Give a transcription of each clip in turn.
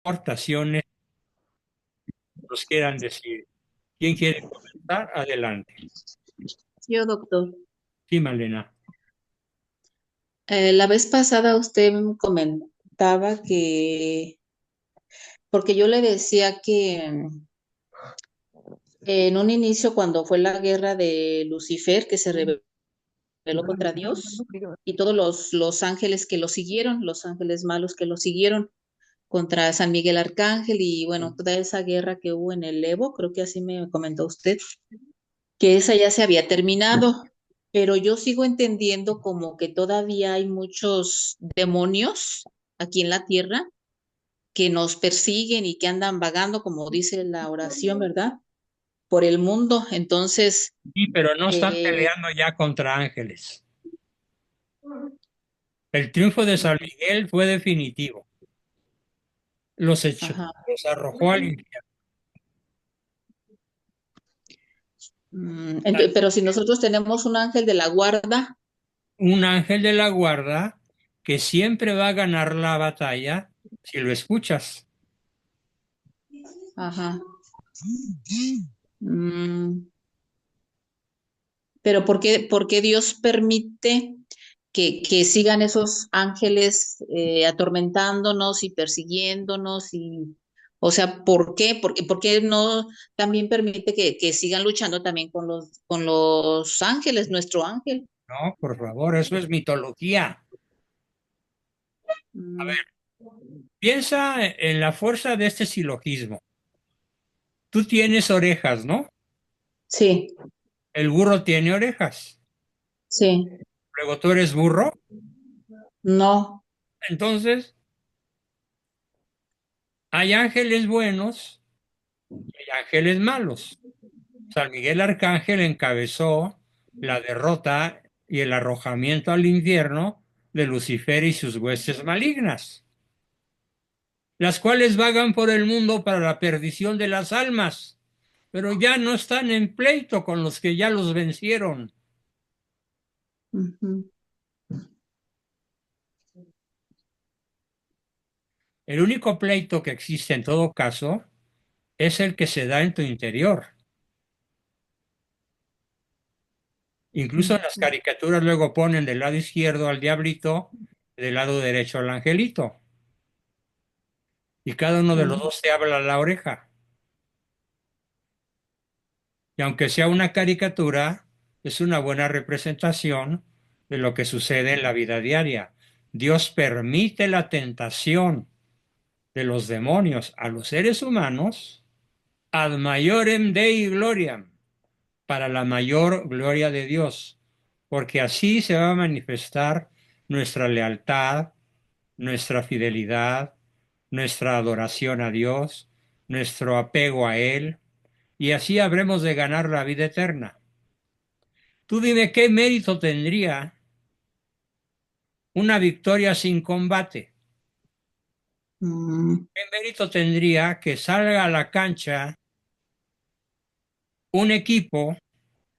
aportaciones nos quieran decir. ¿Quién quiere comenzar? Adelante. Yo, doctor. Sí, Malena. La vez pasada usted me comentaba porque yo le decía que en un inicio, cuando fue la guerra de Lucifer, que se rebeló contra Dios, y todos los ángeles que lo siguieron, los ángeles malos que lo siguieron, contra San Miguel Arcángel, y bueno, toda esa guerra que hubo en el Evo, creo que así me comentó usted, que esa ya se había terminado, pero yo sigo entendiendo como que todavía hay muchos demonios aquí en la tierra que nos persiguen y que andan vagando, como dice la oración, ¿verdad? Por el mundo. Entonces, Sí, pero no están eh, peleando ya contra ángeles. El triunfo de San Miguel fue definitivo. Los echó, ajá. los arrojó al infierno. Pero si nosotros tenemos un ángel de la guarda, Un ángel de la guarda que siempre va a ganar la batalla si lo escuchas. ajá. Mm, pero por qué Dios permite que sigan esos ángeles atormentándonos y persiguiéndonos? O sea, ¿por qué? ¿Por qué no también permite que sigan luchando también con los ángeles, nuestro ángel? No, por favor, eso es mitología. Mm, Piensa en la fuerza de este silogismo. Tú tienes orejas, ¿no? sí, El burro tiene orejas. sí, Luego tú eres burro. no, Entonces, hay ángeles buenos y hay ángeles malos. San Miguel Arcángel encabezó la derrota y el arrojamiento al infierno de Lucifer y sus huestes malignas, las cuales vagan por el mundo para la perdición de las almas, pero ya no están en pleito con los que ya los vencieron. ujú, El único pleito que existe en todo caso es el que se da en tu interior. Incluso en las ujú, caricaturas luego ponen del lado izquierdo al diablito, del lado derecho al angelito, y cada uno de los ujú, dos te habla a la oreja. Y aunque sea una caricatura, es una buena representación de lo que sucede en la vida diaria. Dios permite la tentación de los demonios a los seres humanos ad maiorem Dei gloriam, para la mayor gloria de Dios, porque así se va a manifestar nuestra lealtad, nuestra fidelidad, nuestra adoración a Dios, nuestro apego a Él, y así habremos de ganar la vida eterna. Tú dime qué mérito tendría una victoria sin combate. mm, ¿Qué mérito tendría que salga a la cancha un equipo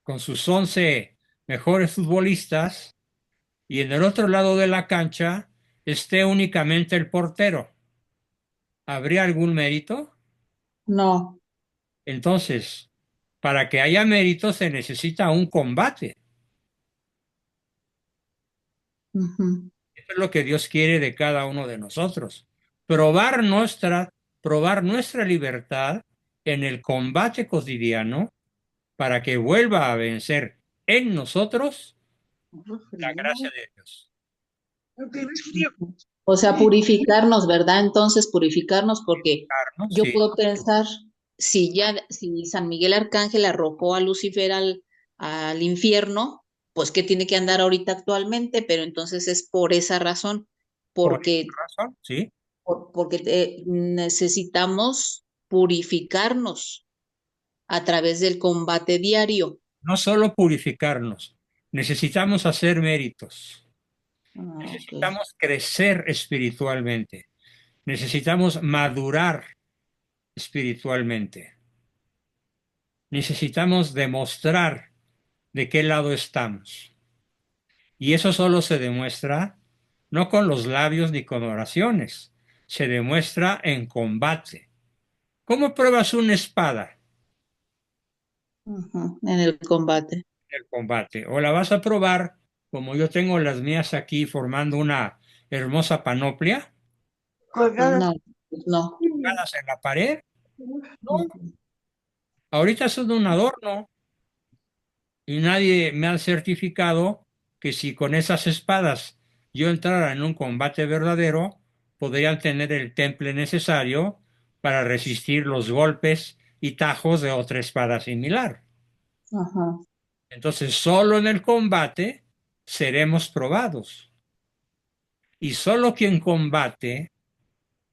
con sus 11 mejores futbolistas y en el otro lado de la cancha esté únicamente el portero? ¿Habría algún mérito? no, Entonces, para que haya mérito se necesita un combate. ujú, Eso es lo que Dios quiere de cada uno de nosotros. Probar nuestra libertad en el combate cotidiano para que vuelva a vencer en nosotros la gracia de Dios. ujú. O sea, purificarnos, ¿verdad? Entonces, purificarnos porque Carlos, yo sí, puedo pensar, si San Miguel Arcángel arrojó a Lucifer al infierno, pues que tiene que andar ahorita actualmente, pero entonces es por esa razón, por esa porque, razón, sí. porque necesitamos purificarnos a través del combate diario. No solo purificarnos, necesitamos hacer méritos, Ah, ok. necesitamos crecer espiritualmente, necesitamos madurar espiritualmente, necesitamos demostrar de qué lado estamos. Y eso solo se demuestra no con los labios ni con oraciones, se demuestra en combate. ¿Cómo pruebas una espada? Ujú, en el combate. En el combate. O la vas a probar, como yo tengo las mías aquí formando una hermosa panoplia, No, no. pegadas en la pared. No, Ujú. ahorita son un adorno y nadie me ha certificado que si con esas espadas yo entrara en un combate verdadero, podrían tener el temple necesario para resistir los golpes y tajos de otra espada similar. Ajá. Entonces, solo en el combate seremos probados. Y solo quien combate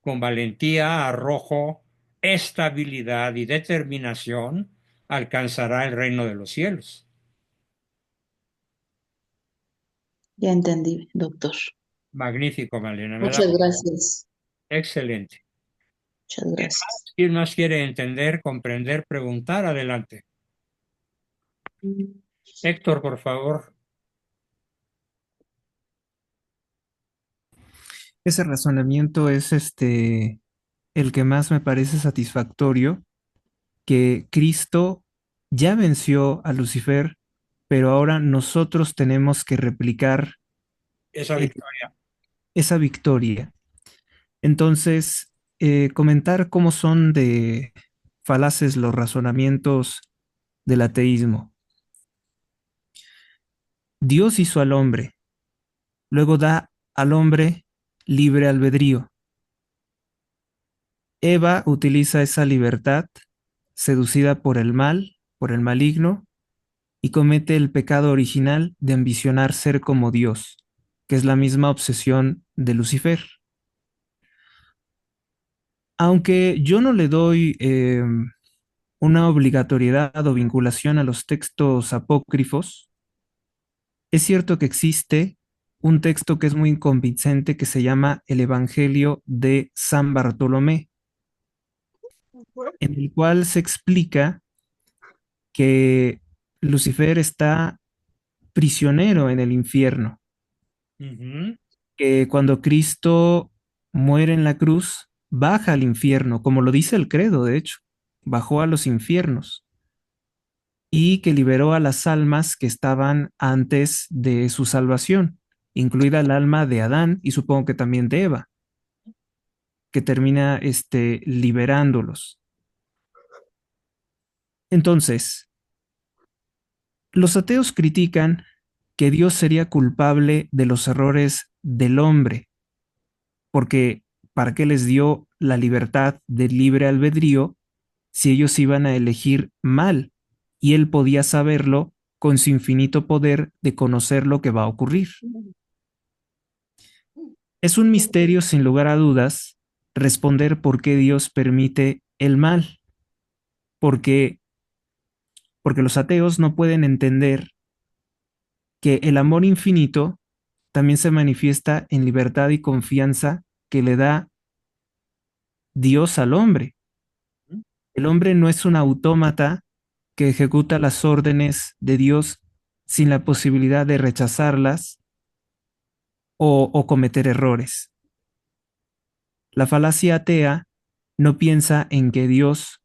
con valentía, arrojo, estabilidad y determinación alcanzará el reino de los cielos. Ya entendí, doctor. Magnífico, Malena, me da Muchas gracias. excelente. Muchas gracias. ¿Quién más quiere entender, comprender, preguntar? Adelante. Héctor, por favor. Ese razonamiento es el que más me parece satisfactorio, que Cristo ya venció a Lucifer, pero ahora nosotros tenemos que replicar Esa eh, victoria. esa victoria. Entonces, comentar cómo son de falaces los razonamientos del ateísmo. Dios hizo al hombre, luego da al hombre libre albedrío. Eva utiliza esa libertad, seducida por el mal, por el maligno, y comete el pecado original de ambicionar ser como Dios, que es la misma obsesión de Lucifer. Aunque yo no le doy una obligatoriedad o vinculación a los textos apócrifos, es cierto que existe un texto que es muy convincente que se llama el Evangelio de San Bartolomé, en el cual se explica que Lucifer está prisionero en el infierno, Ujú. que cuando Cristo muere en la cruz, baja al infierno, como lo dice el credo, de hecho, bajó a los infiernos y que liberó a las almas que estaban antes de su salvación, incluida el alma de Adán y supongo que también de Eva, que termina liberándolos. Entonces, los ateos critican que Dios sería culpable de los errores del hombre, porque ¿para qué les dio la libertad del libre albedrío si ellos iban a elegir mal? Y él podía saberlo con su infinito poder de conocer lo que va a ocurrir. Es un misterio, sin lugar a dudas, responder por qué Dios permite el mal, porque, porque los ateos no pueden entender que el amor infinito también se manifiesta en libertad y confianza que le da Dios al hombre. El hombre no es un autómata que ejecuta las órdenes de Dios sin la posibilidad de rechazarlas o cometer errores. La falacia atea no piensa en que Dios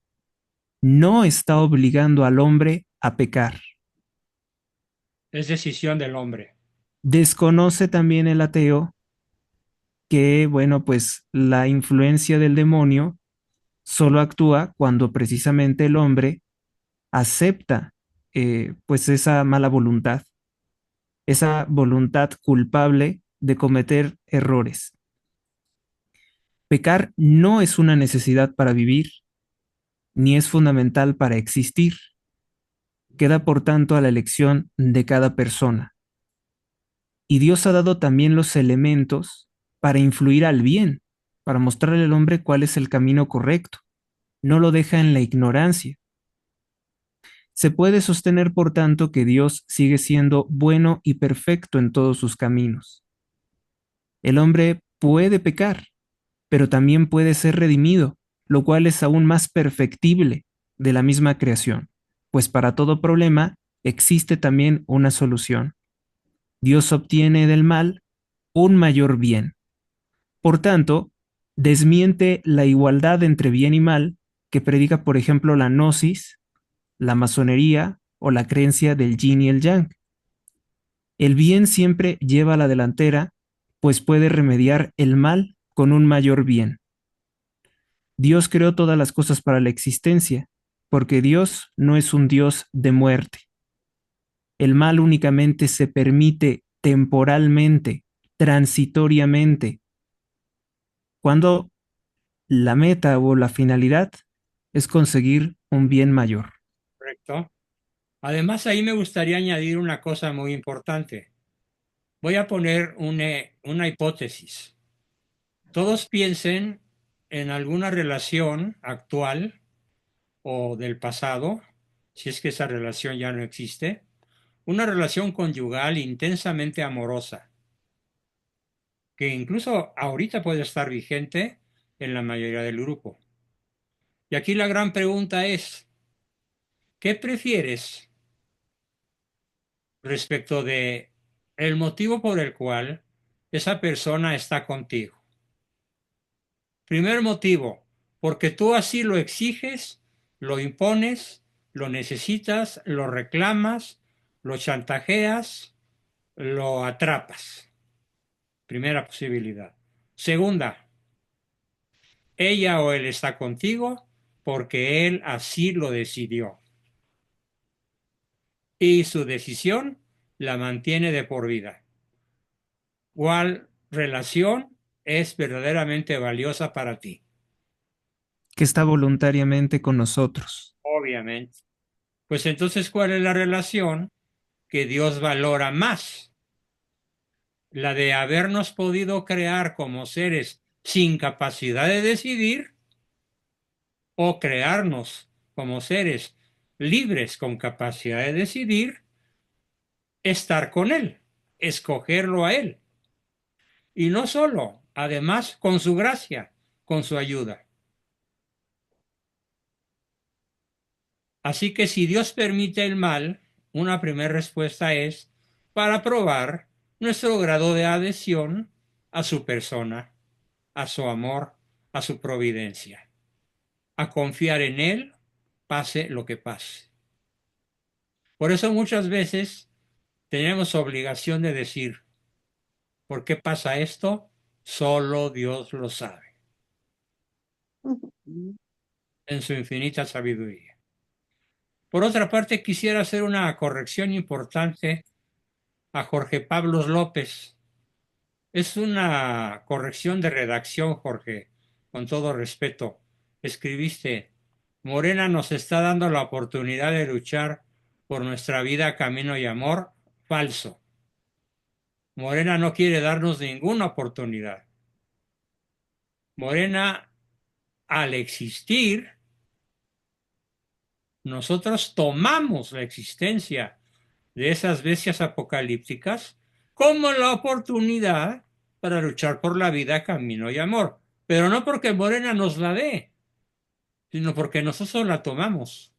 no está obligando al hombre a pecar. Es decisión del hombre. Desconoce también el ateo que, bueno, pues la influencia del demonio solo actúa cuando precisamente el hombre acepta pues esa mala voluntad, esa voluntad culpable de cometer errores. Pecar no es una necesidad para vivir, ni es fundamental para existir. Queda por tanto a la elección de cada persona. Y Dios ha dado también los elementos para influir al bien, para mostrarle al hombre cuál es el camino correcto. No lo deja en la ignorancia. Se puede sostener, por tanto, que Dios sigue siendo bueno y perfecto en todos sus caminos. El hombre puede pecar, pero también puede ser redimido, lo cual es aún más perfectible de la misma creación, pues para todo problema existe también una solución. Dios obtiene del mal un mayor bien. Por tanto, desmiente la igualdad entre bien y mal que predica, por ejemplo, la gnosis, la masonería o la creencia del yin y el yang. El bien siempre lleva a la delantera, pues puede remediar el mal con un mayor bien. Dios creó todas las cosas para la existencia, porque Dios no es un Dios de muerte. El mal únicamente se permite temporalmente, transitoriamente, cuando la meta o la finalidad es conseguir un bien mayor. ¿correcto? Además, ahí me gustaría añadir una cosa muy importante. Voy a poner una hipótesis. Todos piensen en alguna relación actual o del pasado, si es que esa relación ya no existe, una relación conyugal intensamente amorosa, que incluso ahorita puede estar vigente en la mayoría del grupo. Y aquí la gran pregunta es, ¿qué prefieres respecto de el motivo por el cual esa persona está contigo? Primer motivo, porque tú así lo exiges, lo impones, lo necesitas, lo reclamas, lo chantajeas, lo atrapas. Primera posibilidad. Segunda, ella o él está contigo porque él así lo decidió. Y su decisión la mantiene de por vida. ¿Cuál relación es verdaderamente valiosa para ti? Que está voluntariamente con nosotros. Obviamente. Pues entonces, ¿cuál es la relación que Dios valora más? ¿La de habernos podido crear como seres sin capacidad de decidir o crearnos como seres libres con capacidad de decidir, estar con Él, escogerlo a Él? Y no solo, además con su gracia, con su ayuda. Así que si Dios permite el mal, una primera respuesta es para probar nuestro grado de adhesión a su persona, a su amor, a su providencia, a confiar en Él, pase lo que pase. Por eso muchas veces tenemos obligación de decir, ¿por qué pasa esto? Solo Dios lo sabe, en su infinita sabiduría. Por otra parte, quisiera hacer una corrección importante a Jorge Pablos López. Es una corrección de redacción, Jorge, con todo respeto. Escribiste, Morena nos está dando la oportunidad de luchar por nuestra vida, camino y amor. Falso. Morena no quiere darnos ninguna oportunidad. Morena, al existir, nosotros tomamos la existencia de esas bestias apocalípticas como la oportunidad para luchar por la vida, camino y amor. Pero no porque Morena nos la dé, sino porque nosotros la tomamos.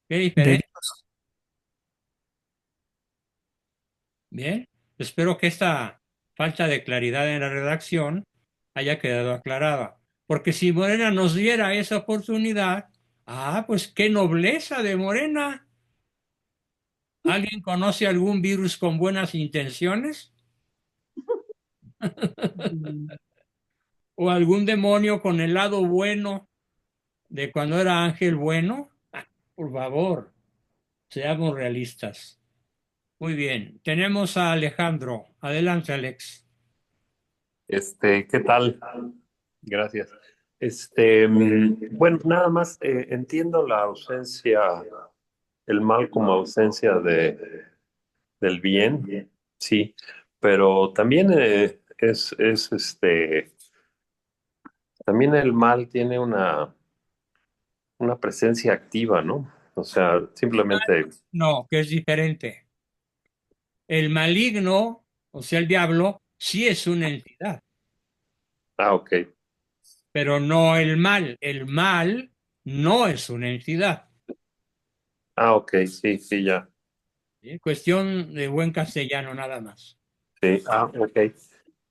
¿Qué De diferencia? Dios. Bien, espero que esta falta de claridad en la redacción haya quedado aclarada. Porque si Morena nos diera esa oportunidad, pues qué nobleza de Morena. ¿Alguien conoce algún virus con buenas intenciones? ¿O algún demonio con el lado bueno de cuando era ángel bueno? Por favor, seamos realistas. Muy bien, tenemos a Alejandro. Adelante, Alex. ¿Qué tal? Gracias. Bueno, nada más entiendo la ausencia, el mal como ausencia del bien, sí, pero también también el mal tiene una presencia activa, ¿no? O sea, simplemente, No, que es diferente. El maligno, o sea, el diablo, sí es una entidad, ok, pero no el mal. El mal no es una entidad. ok, sí, sí, ya, ¿Sí? Cuestión de buen castellano nada más. sí, ok,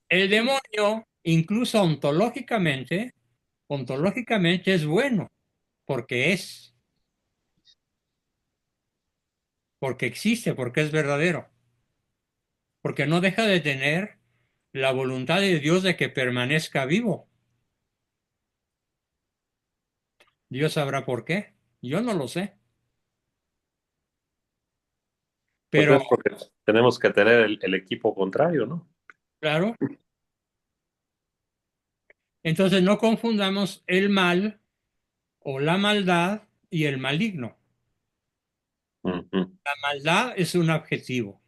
El demonio incluso ontológicamente es bueno, porque porque existe, porque es verdadero, porque no deja de tener la voluntad de Dios de que permanezca vivo. Dios sabrá por qué. Yo no lo sé. Pues Pero, es porque tenemos que tener el equipo contrario, ¿no? claro, entonces no confundamos el mal o la maldad y el maligno. Ujú. La maldad es un adjetivo.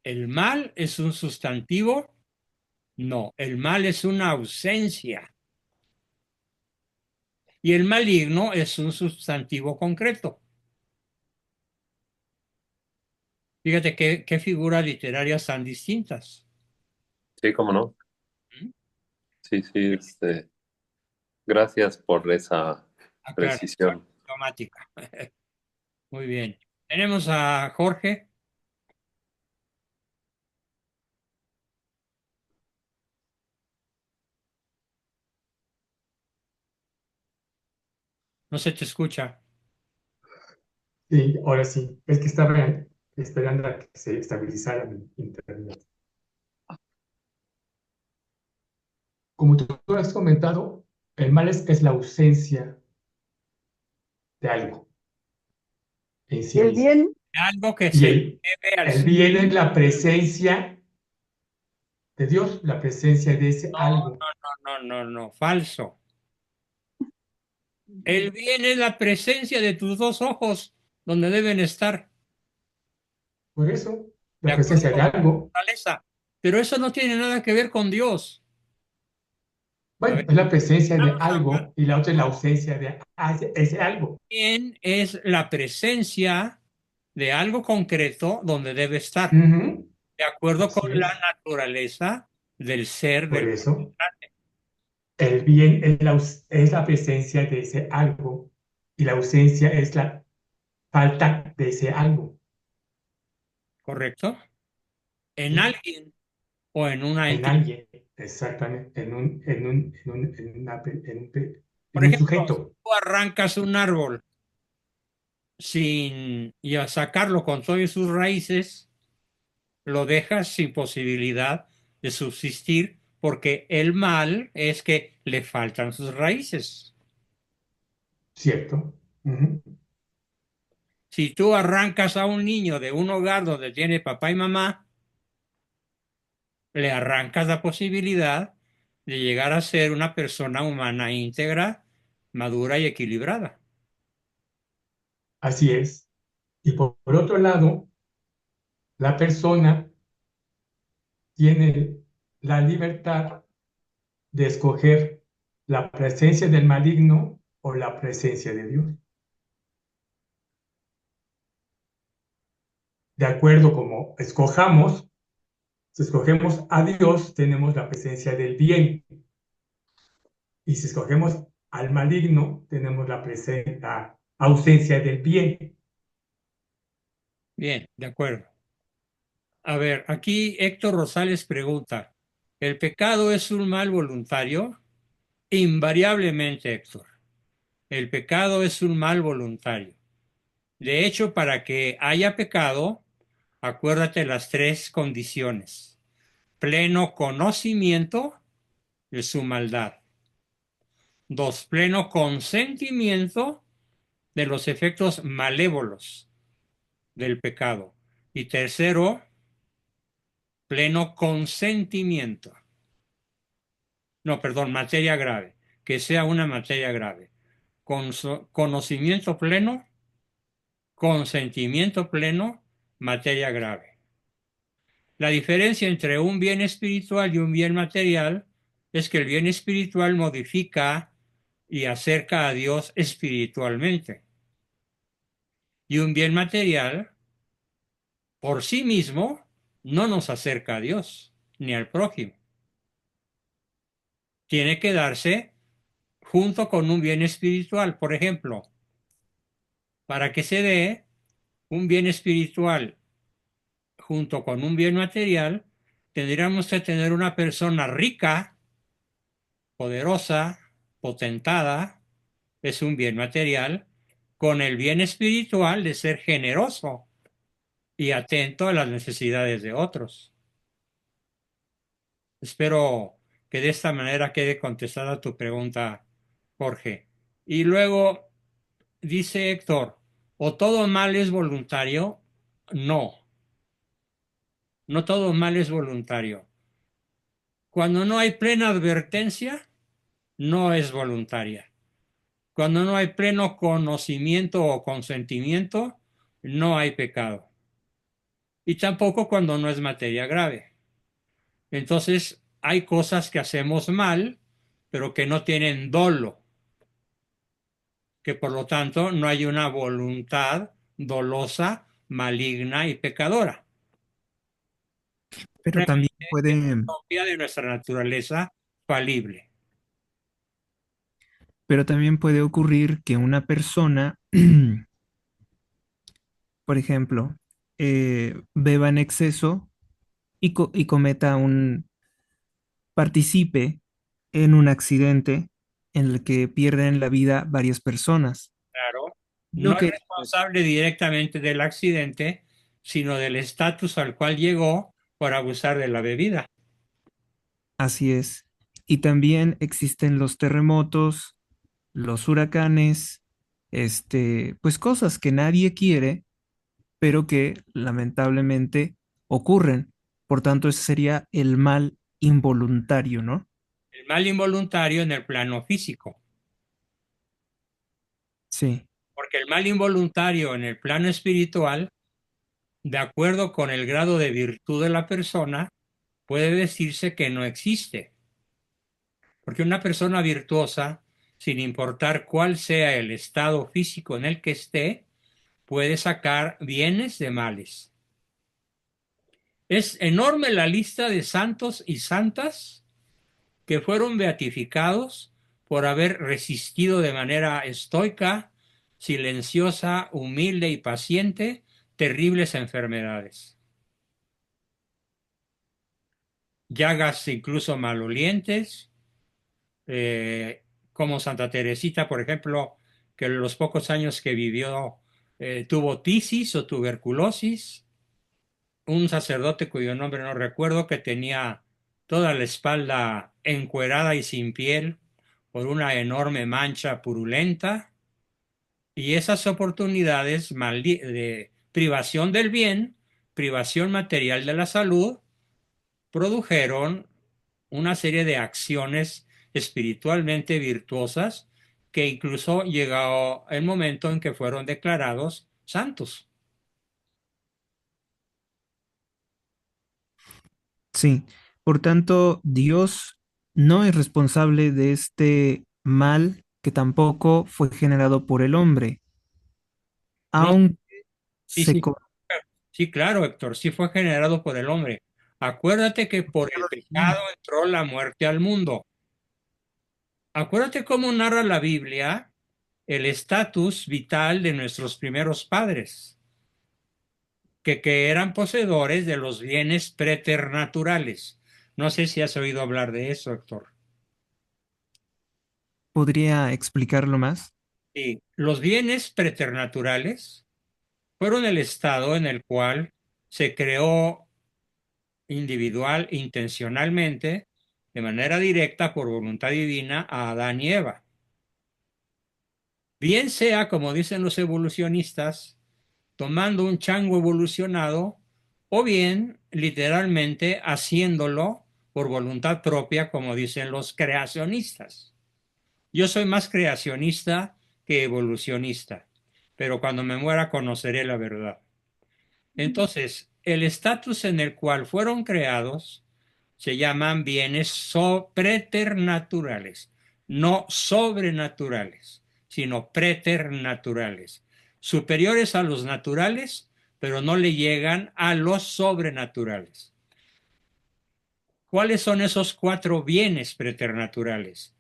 ¿El mal es un sustantivo? No, el mal es una ausencia. Y el maligno es un sustantivo concreto. Fíjate qué figuras literarias tan distintas. Sí, cómo no. ¿Mm? Sí, sí, gracias por esa Aclaración precisión. automática. Muy bien. Tenemos a Jorge. No se te escucha. Sí, ahora sí. Es que estaba esperando a que se estabilizara mi internet. Como tú has comentado, el mal es la ausencia de algo en sí El mismo. bien, Algo que Y se debe al el ser. bien es la presencia de Dios, la presencia de ese algo. No, falso. El bien es la presencia de tus dos ojos donde deben estar, Por eso, de la acuerdo presencia con de la algo, naturaleza. Pero eso no tiene nada que ver con Dios. A bueno, ver, es la presencia de vamos a hablar. algo y la otra es la ausencia de ese algo. Bien es la presencia de algo concreto donde debe estar, Ujú, de acuerdo con así la es. naturaleza del ser Por del eso, el bien es la presencia de ese algo y la ausencia es la falta de ese algo. correcto, en ¿Sí? alguien o en una En entidad. alguien, exactamente, Por en un ejemplo, si sujeto. tú arrancas un árbol sin y a sacarlo con todas sus raíces, lo dejas sin posibilidad de subsistir porque el mal es que le faltan sus raíces. ¿Cierto? Ujú. Si tú arrancas a un niño de un hogar donde tiene papá y mamá, le arrancas la posibilidad de llegar a ser una persona humana íntegra, madura y equilibrada. Así es. Y por otro lado, la persona tiene la libertad de escoger la presencia del maligno o la presencia de Dios. De acuerdo como escojamos, si escogemos a Dios, tenemos la presencia del bien. Y si escogemos al maligno, tenemos la ausencia del bien. Bien, de acuerdo. A ver, aquí Héctor Rosales pregunta, ¿el pecado es un mal voluntario? Invariablemente, Héctor, el pecado es un mal voluntario. De hecho, para que haya pecado, acuérdate las tres condiciones. Pleno conocimiento de su maldad. Dos, pleno consentimiento de los efectos malévolos del pecado. Y tercero, pleno consentimiento. No, perdón, materia grave. Que sea una materia grave. Conocimiento pleno, consentimiento pleno, materia grave. La diferencia entre un bien espiritual y un bien material es que el bien espiritual modifica y acerca a Dios espiritualmente. Y un bien material, por sí mismo, no nos acerca a Dios ni al prójimo. Tiene que darse junto con un bien espiritual. Por ejemplo, para que se dé un bien espiritual junto con un bien material, tendríamos que tener una persona rica, poderosa, potentada, es un bien material, con el bien espiritual de ser generoso y atento a las necesidades de otros. Espero que de esta manera quede contestada tu pregunta, Jorge. Y luego dice Héctor, ¿o todo mal es voluntario? No, no todo mal es voluntario. Cuando no hay plena advertencia, no es voluntaria. Cuando no hay pleno conocimiento o consentimiento, no hay pecado. Y tampoco cuando no es materia grave. Entonces, hay cosas que hacemos mal, pero que no tienen dolo, que por lo tanto no hay una voluntad dolosa, maligna y pecadora. Pero también Realmente es puede, propia de nuestra naturaleza falible. pero también puede ocurrir que una persona, por ejemplo, beba en exceso y cometa participe en un accidente en el que pierden la vida varias personas. Claro, no Lo es que responsable directamente del accidente, sino del estatus al cual llegó por abusar de la bebida. así es. Y también existen los terremotos, los huracanes, pues cosas que nadie quiere, pero que lamentablemente ocurren. Por tanto, ese sería el mal involuntario, ¿no? El mal involuntario en el plano físico, Sí, porque el mal involuntario en el plano espiritual, de acuerdo con el grado de virtud de la persona, puede decirse que no existe. Porque una persona virtuosa, sin importar cuál sea el estado físico en el que esté, puede sacar bienes de males. Es enorme la lista de santos y santas que fueron beatificados por haber resistido de manera estoica, silenciosa, humilde y paciente terribles enfermedades. Llagas incluso malolientes, como Santa Teresita, por ejemplo, que en los pocos años que vivió tuvo tisis o tuberculosis, un sacerdote cuyo nombre no recuerdo, que tenía toda la espalda encuerada y sin piel por una enorme mancha purulenta, y esas oportunidades de privación del bien, privación material de la salud, produjeron una serie de acciones espiritualmente virtuosas que incluso llegó el momento en que fueron declarados santos. sí. Por tanto, Dios no es responsable de este mal que tampoco fue generado por el hombre, No, aunque sí, se... sí, sí, claro, Héctor, sí fue generado por el hombre. Acuérdate que por Ya el lo pecado dijimos. entró la muerte al mundo. Acuérdate cómo narra la Biblia el estatus vital de nuestros primeros padres, que eran poseedores de los bienes preternaturales. No sé si has oído hablar de eso, Héctor. ¿Podría explicarlo más? Sí, los bienes preternaturales fueron el estado en el cual se creó individual, intencionalmente, de manera directa por voluntad divina, a Adán y Eva. Bien sea, como dicen los evolucionistas, tomando un chango evolucionado, o bien literalmente haciéndolo por voluntad propia, como dicen los creacionistas. Yo soy más creacionista que evolucionista, pero cuando me muera conoceré la verdad. Entonces, el estatus en el cual fueron creados se llaman bienes preternaturales, no sobrenaturales, sino preternaturales, superiores a los naturales, pero no le llegan a los sobrenaturales. ¿Cuáles son esos cuatro bienes preternaturales?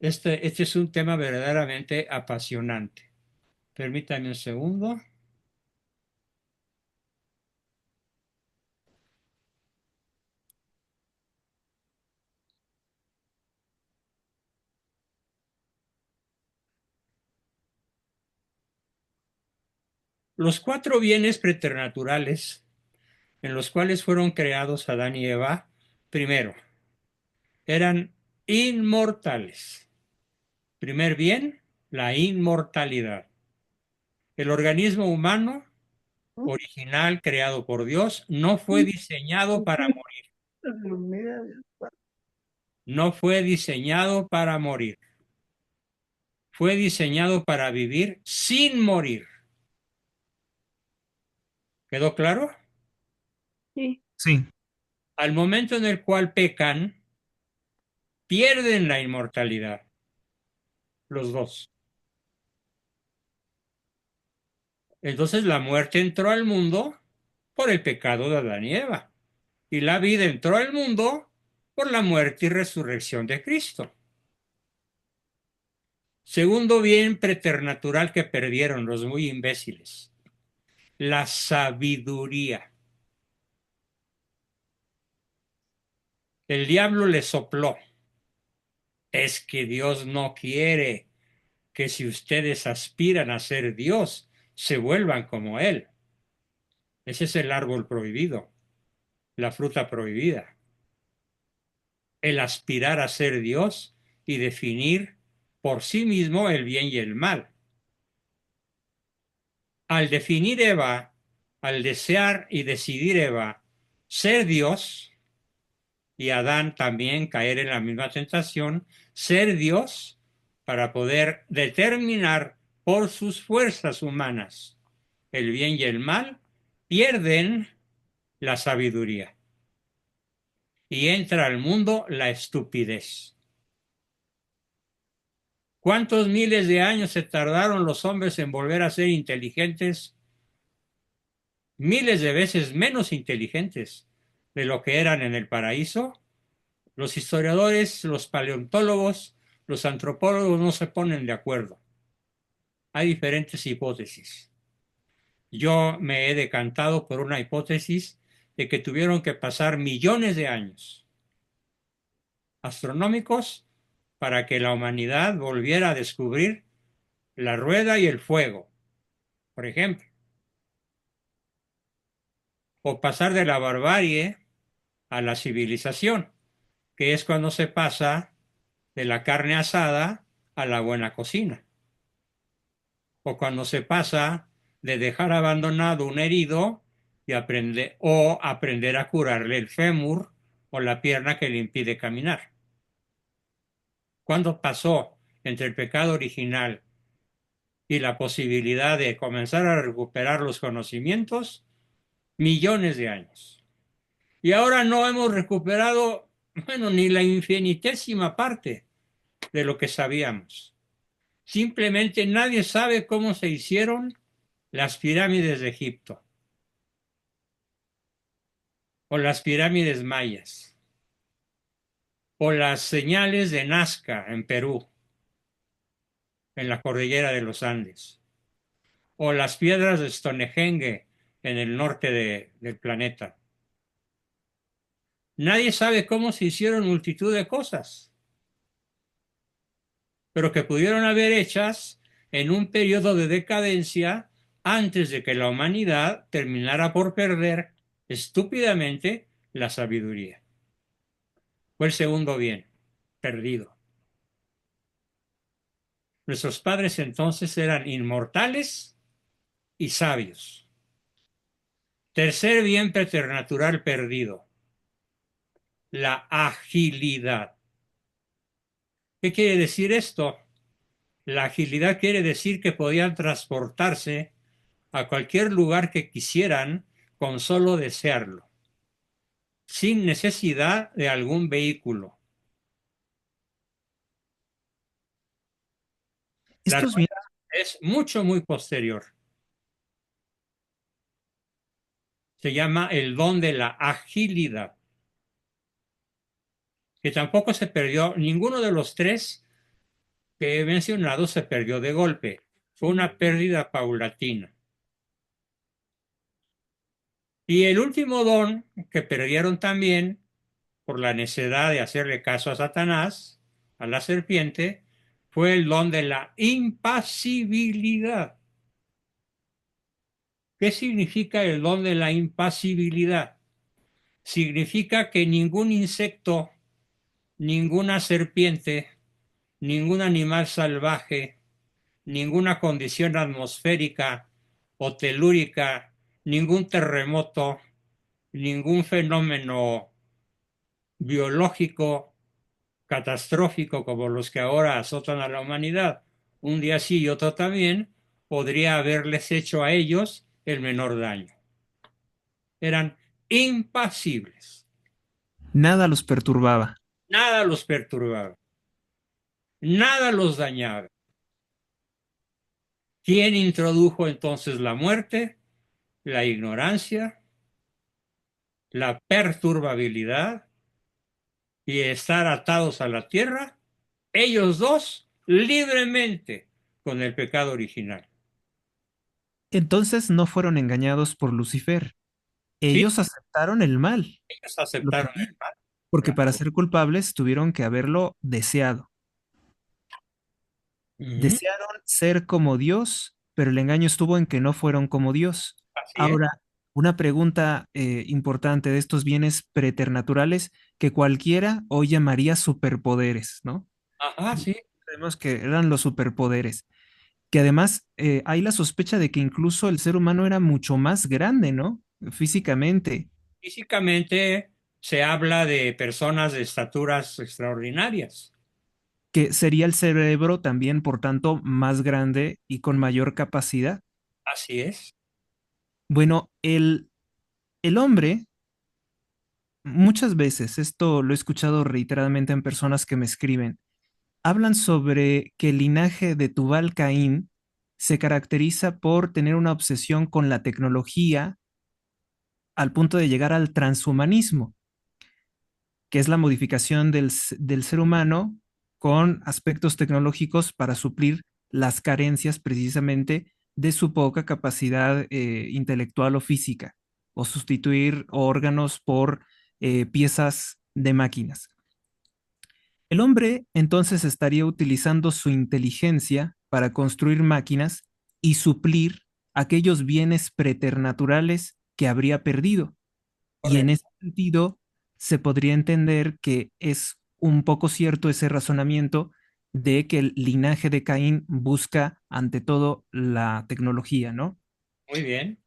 Este es un tema verdaderamente apasionante. Permítame un segundo. Los 4 bienes preternaturales en los cuales fueron creados Adán y Eva, primero, eran inmortales. Primer bien, la inmortalidad. El organismo humano original creado por Dios no fue diseñado para morir. No fue diseñado para morir. Fue diseñado para vivir sin morir. ¿Quedó claro? Sí, Al momento en el cual pecan, pierden la inmortalidad. Los dos. Entonces la muerte entró al mundo por el pecado de Adán y Eva. Y la vida entró al mundo por la muerte y resurrección de Cristo. Segundo bien preternatural que perdieron los muy imbéciles, la sabiduría. El diablo les sopló. Es que Dios no quiere que si ustedes aspiran a ser Dios, se vuelvan como Él. Ese es el árbol prohibido, la fruta prohibida. El aspirar a ser Dios y definir por sí mismo el bien y el mal. Al definir Eva, al desear y decidir Eva ser Dios, y Adán también caer en la misma tentación, ser Dios para poder determinar por sus fuerzas humanas el bien y el mal, pierden la sabiduría y entra al mundo la estupidez. ¿Cuántos miles de años se tardaron los hombres en volver a ser inteligentes? Miles de veces menos inteligentes de lo que eran en el paraíso. Los historiadores, los paleontólogos, los antropólogos no se ponen de acuerdo. Hay diferentes hipótesis. Yo me he decantado por una hipótesis de que tuvieron que pasar millones de años astronómicos para que la humanidad volviera a descubrir la rueda y el fuego, por ejemplo, o pasar de la barbarie a la civilización, que es cuando se pasa de la carne asada a la buena cocina, o cuando se pasa de dejar abandonado un herido y aprender a curarle el fémur o la pierna que le impide caminar. ¿Cuándo pasó entre el pecado original y la posibilidad de comenzar a recuperar los conocimientos? Millones de años. Y ahora no hemos recuperado, bueno, ni la infinitésima parte de lo que sabíamos. Simplemente nadie sabe cómo se hicieron las pirámides de Egipto o las pirámides mayas o las señales de Nazca en Perú, en la cordillera de los Andes, o las piedras de Stonehenge en el norte del planeta. Nadie sabe cómo se hicieron multitud de cosas, pero que pudieron haber hechas en un periodo de decadencia antes de que la humanidad terminara por perder estúpidamente la sabiduría. Fue el segundo bien, perdido. Nuestros padres entonces eran inmortales y sabios. Tercer bien preternatural perdido, la agilidad. ¿Qué quiere decir esto? La agilidad quiere decir que podían transportarse a cualquier lugar que quisieran con solo desearlo, sin necesidad de algún vehículo. La estos rueda es mucho, muy posterior. Se llama el don de la agilidad, que tampoco se perdió, ninguno de los tres que he mencionado se perdió de golpe. Fue una pérdida paulatina. Y el último don que perdieron también por la necedad de hacerle caso a Satanás, a la serpiente, fue el don de la impasibilidad. ¿Qué significa el don de la impasibilidad? Significa que ningún insecto, ninguna serpiente, ningún animal salvaje, ninguna condición atmosférica o telúrica, ningún terremoto, ningún fenómeno biológico catastrófico como los que ahora azotan a la humanidad, un día sí y otro también, podría haberles hecho a ellos el menor daño. Eran impasibles. Nada los perturbaba. Nada los perturbaba. Nada los dañaba. ¿Quién introdujo entonces la muerte, la ignorancia, la perturbabilidad y estar atados a la tierra? Ellos dos libremente con el pecado original. Entonces no fueron engañados por Lucifer. Sí, Ellos aceptaron el mal, ellos lo aceptaron el pedían, mal. porque para ser culpables tuvieron que haberlo deseado. Ujú. Desearon ser como Dios, pero el engaño estuvo en que no fueron como Dios. Así es. Ahora, una pregunta importante de estos bienes preternaturales que cualquiera hoy llamaría superpoderes, ¿no? Ajá, sí. Sabemos que eran los superpoderes, que además hay la sospecha de que incluso el ser humano era mucho más grande, ¿no? Físicamente, Físicamente se habla de personas de estaturas extraordinarias. que sería el cerebro también, por tanto, más grande y con mayor capacidad. Así es. Bueno, el hombre, muchas veces, esto lo he escuchado reiteradamente en personas que me escriben, hablan sobre que el linaje de Tubal Caín se caracteriza por tener una obsesión con la tecnología al punto de llegar al transhumanismo, que es la modificación del ser humano con aspectos tecnológicos para suplir las carencias precisamente de su poca capacidad intelectual o física, o sustituir órganos por piezas de máquinas. El hombre entonces estaría utilizando su inteligencia para construir máquinas y suplir aquellos bienes preternaturales que habría perdido. Y en ese Correcto. sentido, se podría entender que es un poco cierto ese razonamiento de que el linaje de Caín busca ante todo la tecnología, ¿no? Muy bien.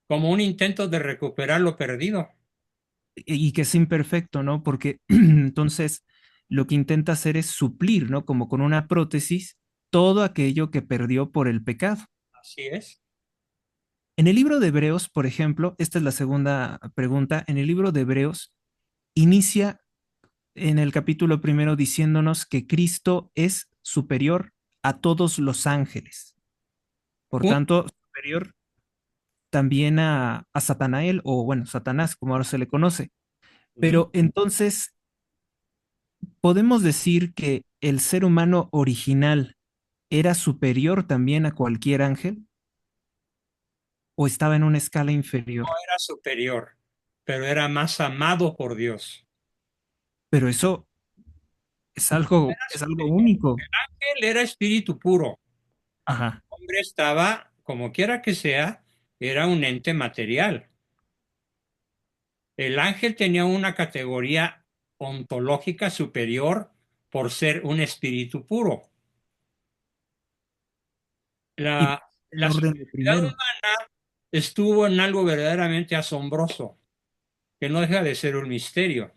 Como un intento de recuperar lo perdido. Y que es imperfecto, ¿no? Porque entonces lo que intenta hacer es suplir, ¿no? Como con una prótesis, todo aquello que perdió por el pecado. Así es. En el libro de Hebreos, por ejemplo, esta es la segunda pregunta, en el libro de Hebreos inicia en el capítulo primero diciéndonos que Cristo es superior a todos los ángeles, por Un- tanto, superior también a Satanael, o bueno, Satanás, como ahora se le conoce. Ujú. Pero entonces, ¿podemos decir que el ser humano original era superior también a cualquier ángel o estaba en una escala inferior? Era superior, pero era más amado por Dios. Pero eso Era es algo superior. único. Él era espíritu puro. Ajá. El hombre estaba, como quiera que sea, era un ente material. El ángel tenía una categoría ontológica superior por ser un espíritu puro. Y el La orden de superioridad primero. humana estuvo en algo verdaderamente asombroso, que no deja de ser un misterio.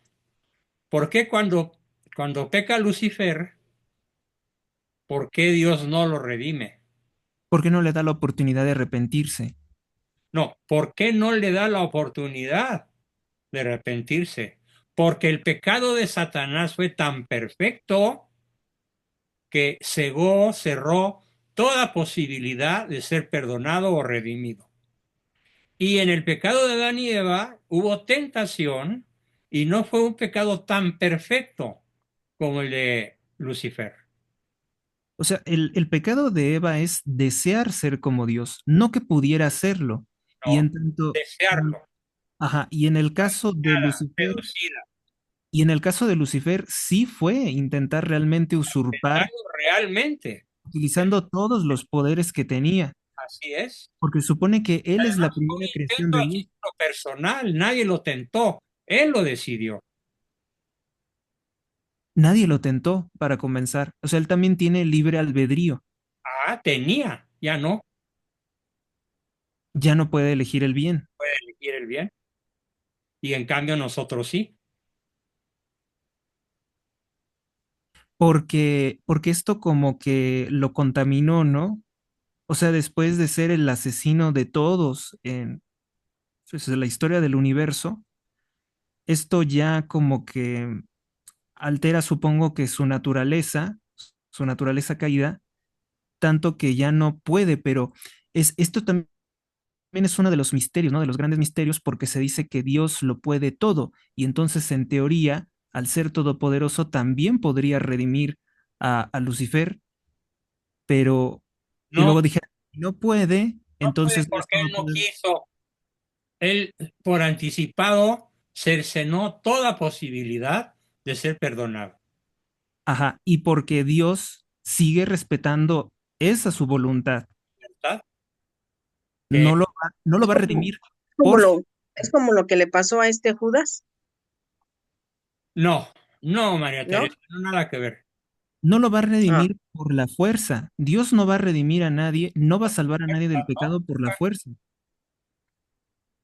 ¿Por qué cuando peca Lucifer, por qué Dios no lo redime? ¿Por qué no le da la oportunidad de arrepentirse? No, ¿por qué no le da la oportunidad de arrepentirse? Porque el pecado de Satanás fue tan perfecto que cegó, cerró toda posibilidad de ser perdonado o redimido. Y en el pecado de Adán y Eva hubo tentación y no fue un pecado tan perfecto como el de Lucifer. O sea, el pecado de Eva es desear ser como Dios, no que pudiera hacerlo. Y No, en tanto, desearlo, ajá, y en el caso de nada, Lucifer, seducida, y en el caso de Lucifer sí fue intentar realmente usurpar, algo realmente. utilizando todos los poderes que tenía. Así es. porque supone que Él es la Además, fue un primera creación intento de a Dios. título personal, nadie lo tentó, él lo decidió. Nadie lo tentó para comenzar. O sea, Él también tiene libre albedrío. Ah, tenía, ya no Ya no puede elegir el bien. puede elegir el bien. Y en cambio nosotros sí. Porque esto como que lo contaminó, ¿no? O sea, después de ser el asesino de todos en pues, la historia del universo, esto ya como que altera, supongo que su naturaleza caída, tanto que ya no puede, pero esto también es uno de los misterios, ¿no? De los grandes misterios, porque se dice que Dios lo puede todo, y entonces en teoría, al ser todopoderoso, también podría redimir a Lucifer, pero, y No, luego dije, no puede, no puede entonces no es porque él no todopoderoso. quiso. Él, por anticipado, cercenó toda posibilidad de ser perdonado, Ajá, y porque Dios sigue respetando esa su voluntad, ¿verdad? Que no lo Es va a redimir como por lo, es como lo que le pasó a este Judas, no, no, María ¿no? Teresa, no nada que ver. no lo va a Ah, redimir por la fuerza. Dios no va a redimir a nadie, no va a salvar a nadie del pecado por la fuerza.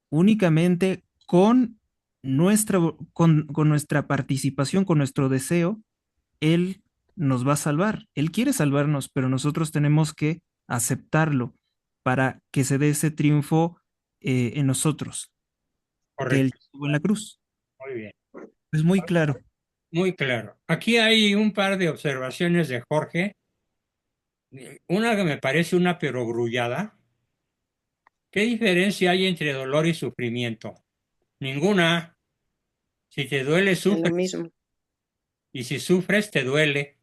Únicamente con nuestra participación, con nuestro deseo, Él nos va a salvar. Él quiere salvarnos, pero nosotros tenemos que aceptarlo para que se dé ese triunfo en nosotros, que Él Correcto, tuvo en la cruz. muy bien, Es muy claro. muy claro. Aquí hay un par de observaciones de Jorge, una que me parece una perogrullada. ¿Qué diferencia hay entre dolor y sufrimiento? Ninguna. Si te duele, es lo sufres. mismo. Y si sufres, te duele.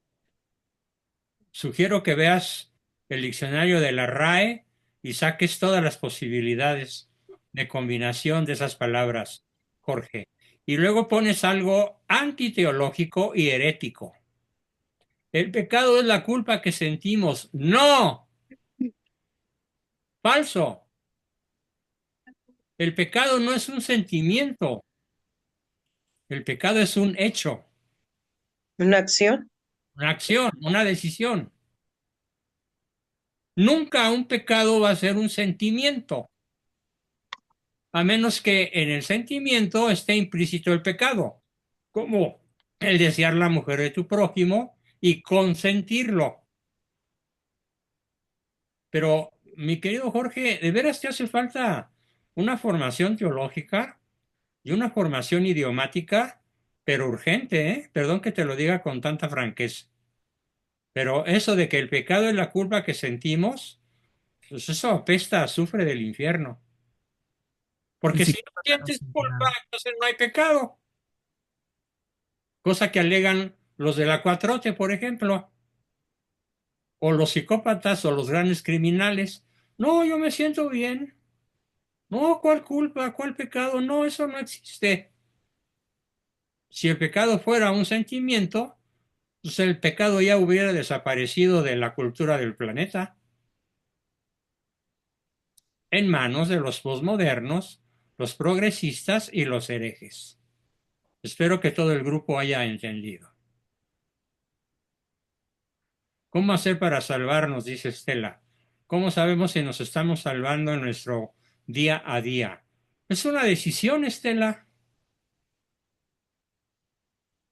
Sugiero que veas el diccionario de la RAE y saques todas las posibilidades de combinación de esas palabras, Jorge. Y luego pones algo antiteológico y herético. El pecado es la culpa que sentimos. No, falso. El pecado no es un sentimiento. El pecado es un hecho, ¿Una acción? una acción, una decisión. Nunca un pecado va a ser un sentimiento, a menos que en el sentimiento esté implícito el pecado, como el desear la mujer de tu prójimo y consentirlo. Pero, mi querido Jorge, ¿de veras te hace falta una formación teológica y una formación idiomática, pero urgente, ¿eh? Perdón que te lo diga con tanta franqueza. Pero eso de que el pecado es la culpa que sentimos, pues eso apesta a azufre del infierno. El Porque si no psicópata no sientes siente culpa, nada. entonces no hay pecado. Cosa que alegan los de la 4T, por ejemplo, o los psicópatas o los grandes criminales. No, yo me siento bien. No, ¿cuál culpa? ¿Cuál pecado? No, eso no existe. Si el pecado fuera un sentimiento, pues el pecado ya hubiera desaparecido de la cultura del planeta en manos de los posmodernos, los progresistas y los herejes. Espero que todo el grupo haya entendido. ¿Cómo hacer para salvarnos? Dice Estela. ¿Cómo sabemos si nos estamos salvando en nuestro día a día? Es una decisión, Estela.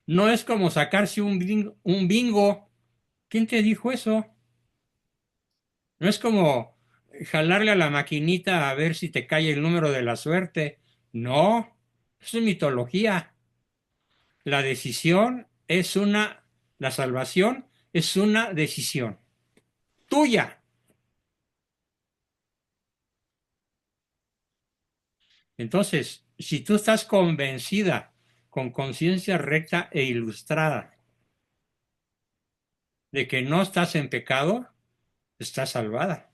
No es como sacarse un bingo. ¿Quién te dijo eso? No es como jalarle a la maquinita a ver si te cae el número de la suerte. No, eso es mitología. La decisión es la salvación es una decisión tuya. Entonces, si tú estás convencida, con conciencia recta e ilustrada, de que no estás en pecado, estás salvada.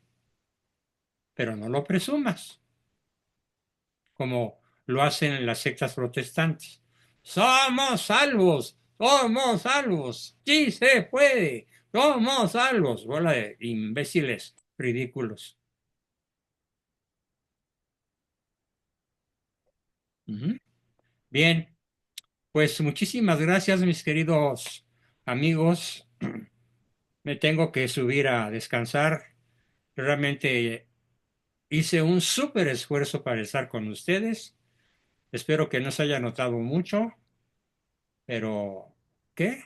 Pero no lo presumas, como lo hacen las sectas protestantes. Somos salvos, sí se puede, somos salvos. Bola de imbéciles ridículos. Ujú. Bien, pues muchísimas gracias, mis queridos amigos. Me tengo que subir a descansar. Realmente hice un súper esfuerzo para estar con ustedes. Espero que no se haya notado mucho, pero ¿qué?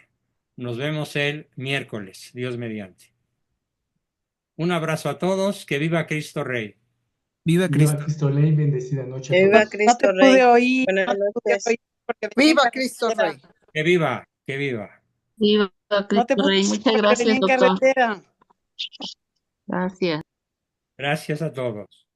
Nos vemos el miércoles, Dios mediante. Un abrazo a todos, que viva Cristo Rey. Viva Viva Cristo. Cristo Rey, bendecida noche a Que todos. viva No te Cristo pude Rey. oír, Buenas no te pude noches. oír porque venía en Viva Cristo carretera. Rey. Que viva, que viva. Viva No te Cristo pude Rey. oír Muchas porque venía gracias, en doctor. carretera. Gracias. Gracias a todos.